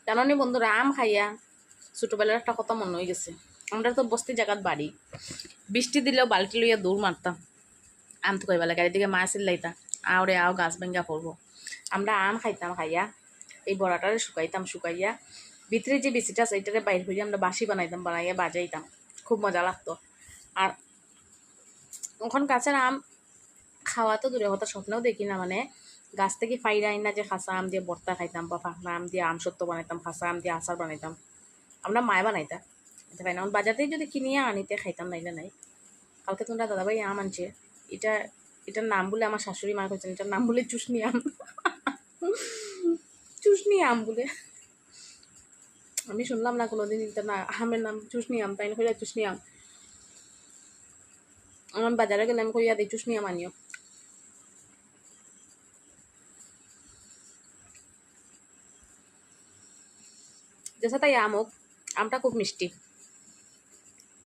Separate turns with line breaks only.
জানি বন্ধুরা, আম খাইয়া ছোটবেলার একটা কথা মনে হয়ে গেছে। আমরা তো বস্তি জায়গাত বাড়ি, বৃষ্টি দিলেও বালতি লইয়া দৌড় মারতাম আম তো কইবা লাগে, এদিকে মা চিল্লাইতা আওরে আও গাছ ভেঙ্গা পড়বো। আমরা আম খাইতাম, খাইয়া এই বড়াটারে শুকাইয়া ভিতরে যে বিচিটা আছে এটারে বাইর হইয়া আমরা বাসি বানাইতাম, বানাইয়া বাজাইতাম, খুব মজা লাগতো। আর ওখান গাছের আম খাওয়া তো দূরে কথা, স্বপ্নেও দেখি না, মানে গাছ থেকে ফাইরা আইন না যে খাসা আম দিয়ে ভর্তা খাইতাম, বা ফাঁকনা আম দিয়ে আম সত্য বানাইতাম, খাসা আম দিয়ে আচার বানাইতাম, আমরা মায় বানাইতাম। এটা পাই না বাজারতেই যদি কিনিয়া আনিতে খাইতাম, নাইলে নাই। কালকে তোমরা দাদাভাই আম আনছে, এটা এটার নাম বলে আমার শাশুড়ি মা করছেন, এটার নাম বলে চুষনি আম। চুষনি আম বলে আমি শুনলাম না কোনোদিন, এটা না আমের নাম চুষনি আম, তাই না কইরা চুষনি আম। আমার বাজারে গেলে আমি কইয়া দিই চুষনি আম আনিও। যেসা তাই আম হোক, আমটা খুব মিষ্টি।